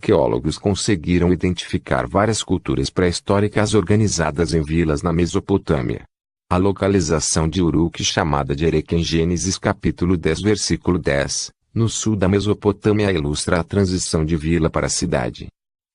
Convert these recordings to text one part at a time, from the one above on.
arqueólogos conseguiram identificar várias culturas pré-históricas organizadas em vilas na Mesopotâmia. A localização de Uruk, chamada de Erech em Gênesis capítulo 10 versículo 10, no sul da Mesopotâmia, ilustra a transição de vila para cidade.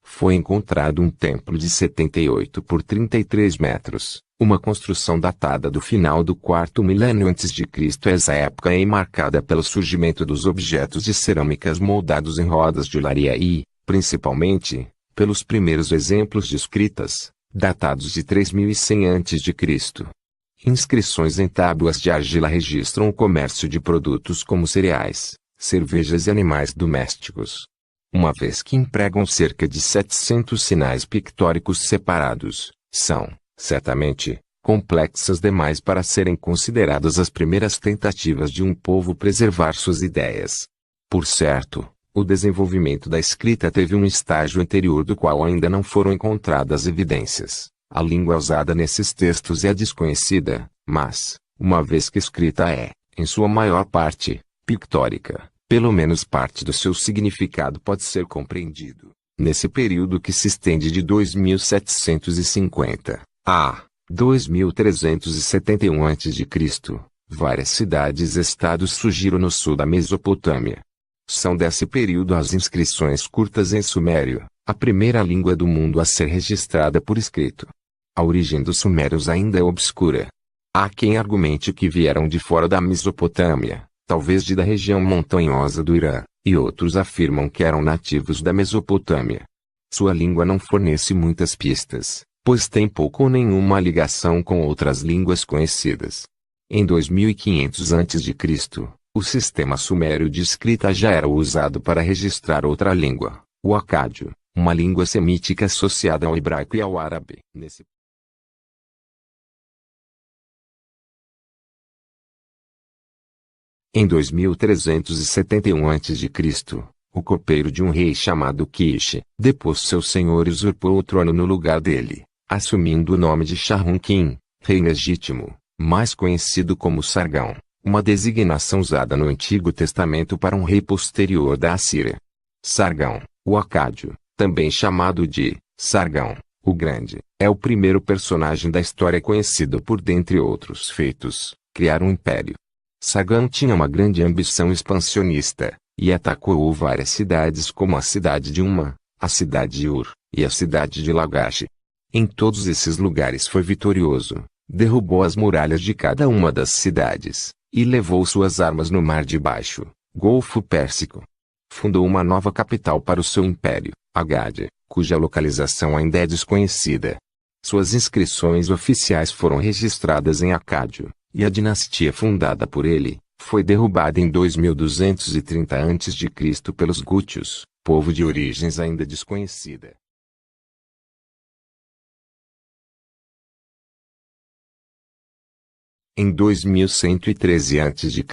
Foi encontrado um templo de 78 por 33 metros, uma construção datada do final do quarto milênio a.C. Essa época é marcada pelo surgimento dos objetos de cerâmicas moldados em rodas de olaria e, principalmente, pelos primeiros exemplos de escritas, datados de 3100 a.C. Inscrições em tábuas de argila registram o comércio de produtos como cereais, cervejas e animais domésticos. Uma vez que empregam cerca de 700 sinais pictóricos separados, são, certamente, complexas demais para serem consideradas as primeiras tentativas de um povo preservar suas ideias. Por certo, o desenvolvimento da escrita teve um estágio anterior do qual ainda não foram encontradas evidências. A língua usada nesses textos é desconhecida, mas, uma vez que escrita é, em sua maior parte, pictórica, pelo menos parte do seu significado pode ser compreendido. Nesse período que se estende de 2750 a 2371 a.C., várias cidades-estados surgiram no sul da Mesopotâmia. São desse período as inscrições curtas em sumério, a primeira língua do mundo a ser registrada por escrito. A origem dos sumérios ainda é obscura. Há quem argumente que vieram de fora da Mesopotâmia, talvez da região montanhosa do Irã, e outros afirmam que eram nativos da Mesopotâmia. Sua língua não fornece muitas pistas, pois tem pouco ou nenhuma ligação com outras línguas conhecidas. Em 2500 a.C., o sistema sumério de escrita já era usado para registrar outra língua, o acádio, uma língua semítica associada ao hebraico e ao árabe. Em 2371 a.C., o copeiro de um rei chamado Quixe, depois seu senhor e usurpou o trono no lugar dele, assumindo o nome de Shahum-Kin, rei legítimo, mais conhecido como Sargão, uma designação usada no Antigo Testamento para um rei posterior da Assíria. Sargão, o acádio, também chamado de Sargão, o Grande, é o primeiro personagem da história conhecido por, dentre outros feitos, criar um império. Sargão tinha uma grande ambição expansionista, e atacou várias cidades como a cidade de Uma, a cidade de Ur, e a cidade de Lagash. Em todos esses lugares foi vitorioso, derrubou as muralhas de cada uma das cidades, e levou suas armas no Mar de Baixo, Golfo Pérsico. Fundou uma nova capital para o seu império, Agade, cuja localização ainda é desconhecida. Suas inscrições oficiais foram registradas em Acádio, e a dinastia fundada por ele, foi derrubada em 2230 a.C. pelos Gútios, povo de origens ainda desconhecida. Em 2113 a.C.,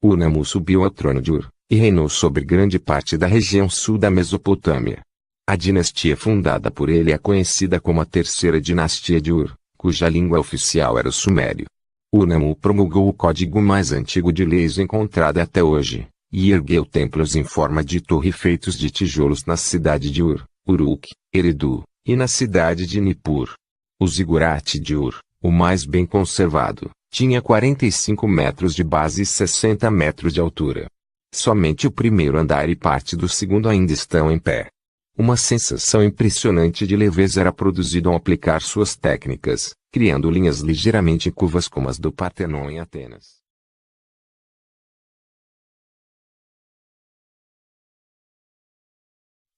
Unamu subiu ao trono de Ur, e reinou sobre grande parte da região sul da Mesopotâmia. A dinastia fundada por ele é conhecida como a Terceira Dinastia de Ur, cuja língua oficial era o sumério. Unamu promulgou o código mais antigo de leis encontrado até hoje, e ergueu templos em forma de torre feitos de tijolos na cidade de Ur, Uruk, Eridu, e na cidade de Nippur. O zigurate de Ur, o mais bem conservado, tinha 45 metros de base e 60 metros de altura. Somente o primeiro andar e parte do segundo ainda estão em pé. Uma sensação impressionante de leveza era produzida ao aplicar suas técnicas, criando linhas ligeiramente curvas como as do Partenon em Atenas.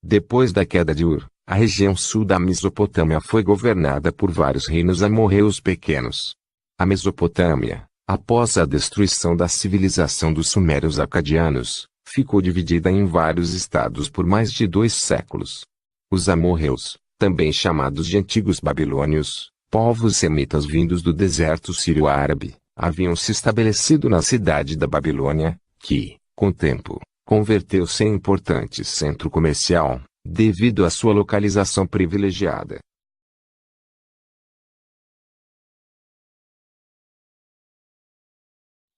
Depois da queda de Ur, a região sul da Mesopotâmia foi governada por vários reinos amorreus pequenos. A Mesopotâmia, após a destruição da civilização dos sumérios acadianos, ficou dividida em vários estados por mais de 2 séculos. Os amorreus, também chamados de antigos babilônios, povos semitas vindos do deserto sírio-árabe, haviam se estabelecido na cidade da Babilônia, que, com o tempo, converteu-se em importante centro comercial, devido à sua localização privilegiada.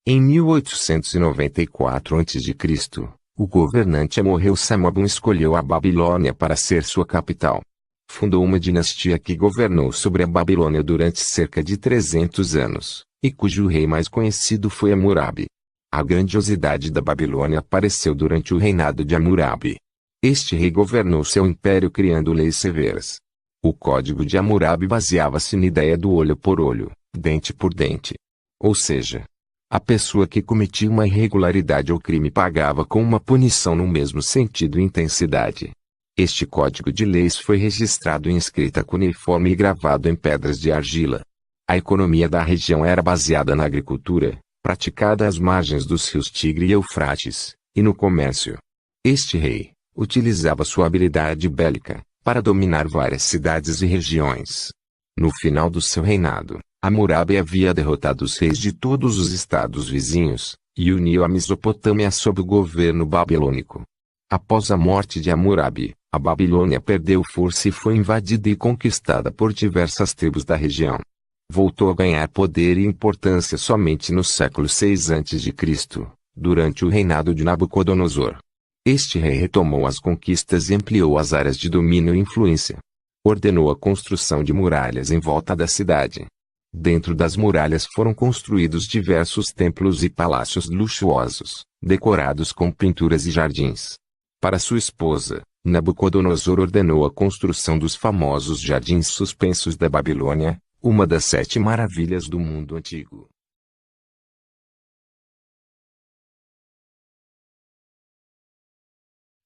Em 1894 a.C., O governante Amorreu-Samabum escolheu a Babilônia para ser sua capital. Fundou uma dinastia que governou sobre a Babilônia durante cerca de 300 anos, e cujo rei mais conhecido foi Hammurabi. A grandiosidade da Babilônia apareceu durante o reinado de Hammurabi. Este rei governou seu império criando leis severas. O código de Hammurabi baseava-se na ideia do olho por olho, dente por dente. Ou seja, a pessoa que cometia uma irregularidade ou crime pagava com uma punição no mesmo sentido e intensidade. Este código de leis foi registrado em escrita cuneiforme e gravado em pedras de argila. A economia da região era baseada na agricultura, praticada às margens dos rios Tigre e Eufrates, e no comércio. Este rei utilizava sua habilidade bélica para dominar várias cidades e regiões. No final do seu reinado, Hammurabi havia derrotado os reis de todos os estados vizinhos, e uniu a Mesopotâmia sob o governo babilônico. Após a morte de Hammurabi, a Babilônia perdeu força e foi invadida e conquistada por diversas tribos da região. Voltou a ganhar poder e importância somente no século VI a.C., durante o reinado de Nabucodonosor. Este rei retomou as conquistas e ampliou as áreas de domínio e influência. Ordenou a construção de muralhas em volta da cidade. Dentro das muralhas foram construídos diversos templos e palácios luxuosos, decorados com pinturas e jardins. Para sua esposa, Nabucodonosor ordenou a construção dos famosos jardins suspensos da Babilônia, uma das 7 maravilhas do mundo antigo.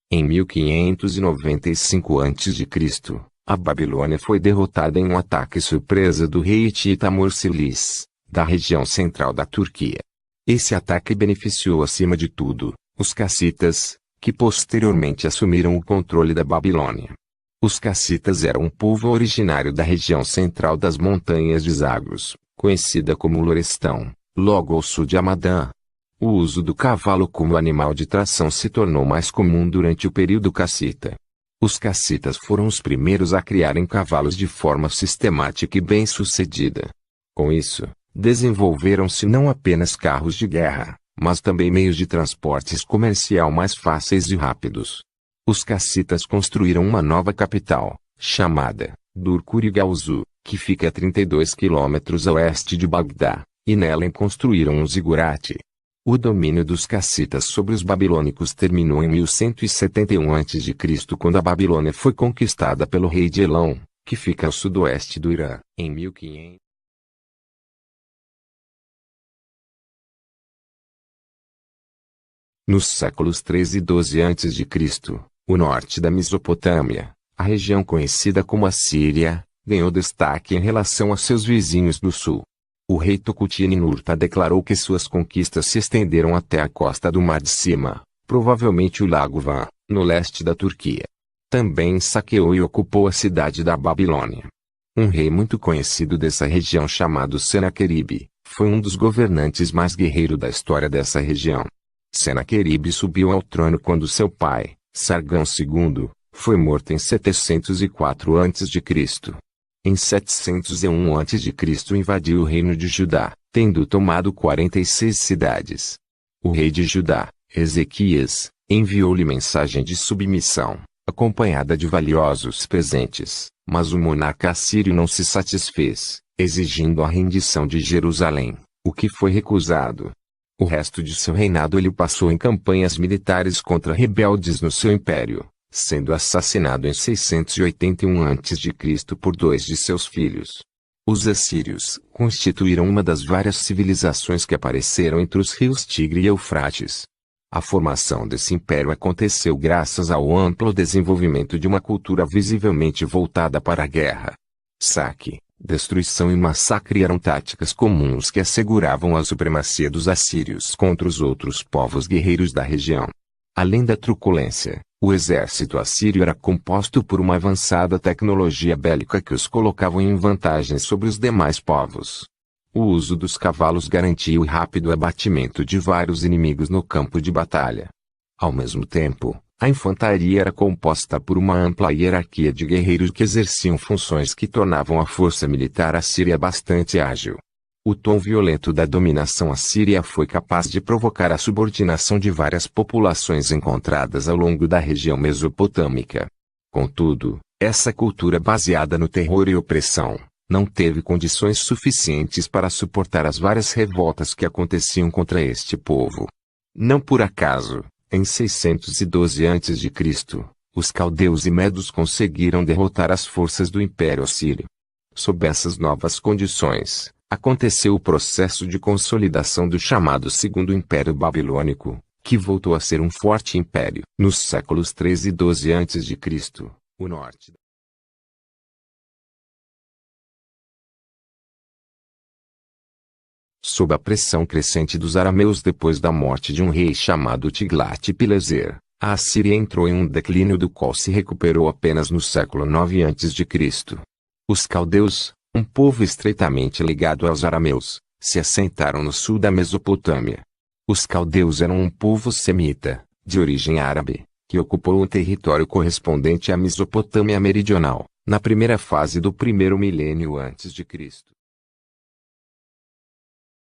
Em 1595 a.C., a Babilônia foi derrotada em um ataque surpresa do rei hitita Amorsilis, da região central da Turquia. Esse ataque beneficiou acima de tudo os cassitas, que posteriormente assumiram o controle da Babilônia. Os cassitas eram um povo originário da região central das montanhas de Zagros, conhecida como Lorestão, logo ao sul de Hamadã. O uso do cavalo como animal de tração se tornou mais comum durante o período cassita. Os cassitas foram os primeiros a criarem cavalos de forma sistemática e bem-sucedida. Com isso, desenvolveram-se não apenas carros de guerra, mas também meios de transportes comercial mais fáceis e rápidos. Os cassitas construíram uma nova capital, chamada Dur-Kurigalzu, que fica a 32 quilômetros a oeste de Bagdá, e nela construíram um zigurate. O domínio dos cassitas sobre os babilônicos terminou em 1171 a.C., quando a Babilônia foi conquistada pelo rei de Elão, que fica ao sudoeste do Irã, em 1500. Nos séculos 13 e XII a.C., o norte da Mesopotâmia, a região conhecida como Assíria, ganhou destaque em relação a seus vizinhos do sul. O rei Tukulti-Ninurta declarou que suas conquistas se estenderam até a costa do Mar de Cima, provavelmente o Lago Van, no leste da Turquia. Também saqueou e ocupou a cidade da Babilônia. Um rei muito conhecido dessa região chamado Senaqueribe, foi um dos governantes mais guerreiros da história dessa região. Senaqueribe subiu ao trono quando seu pai, Sargão II, foi morto em 704 a.C. Em 701 a.C. invadiu o reino de Judá, tendo tomado 46 cidades. O rei de Judá, Ezequias, enviou-lhe mensagem de submissão, acompanhada de valiosos presentes, mas o monarca assírio não se satisfez, exigindo a rendição de Jerusalém, o que foi recusado. O resto de seu reinado ele passou em campanhas militares contra rebeldes no seu império, sendo assassinado em 681 a.C. por 2 de seus filhos. Os assírios constituíram uma das várias civilizações que apareceram entre os rios Tigre e Eufrates. A formação desse império aconteceu graças ao amplo desenvolvimento de uma cultura visivelmente voltada para a guerra. Saque, destruição e massacre eram táticas comuns que asseguravam a supremacia dos assírios contra os outros povos guerreiros da região. Além da truculência, o exército assírio era composto por uma avançada tecnologia bélica que os colocava em vantagem sobre os demais povos. O uso dos cavalos garantia o rápido abatimento de vários inimigos no campo de batalha. Ao mesmo tempo, a infantaria era composta por uma ampla hierarquia de guerreiros que exerciam funções que tornavam a força militar assíria bastante ágil. O tom violento da dominação assíria foi capaz de provocar a subordinação de várias populações encontradas ao longo da região mesopotâmica. Contudo, essa cultura baseada no terror e opressão não teve condições suficientes para suportar as várias revoltas que aconteciam contra este povo. Não por acaso, em 612 a.C., os caldeus e medos conseguiram derrotar as forças do Império Assírio. Sob essas novas condições, aconteceu o processo de consolidação do chamado Segundo Império Babilônico, que voltou a ser um forte império. Nos séculos 13 e 12 a.C., o norte sob a pressão crescente dos arameus depois da morte de um rei chamado Tiglat-Pileser, a Assíria entrou em um declínio do qual se recuperou apenas no século 9 a.C. Os caldeus, um povo estreitamente ligado aos arameus, se assentaram no sul da Mesopotâmia. Os caldeus eram um povo semita, de origem árabe, que ocupou o território correspondente à Mesopotâmia meridional, na primeira fase do primeiro milênio antes de Cristo.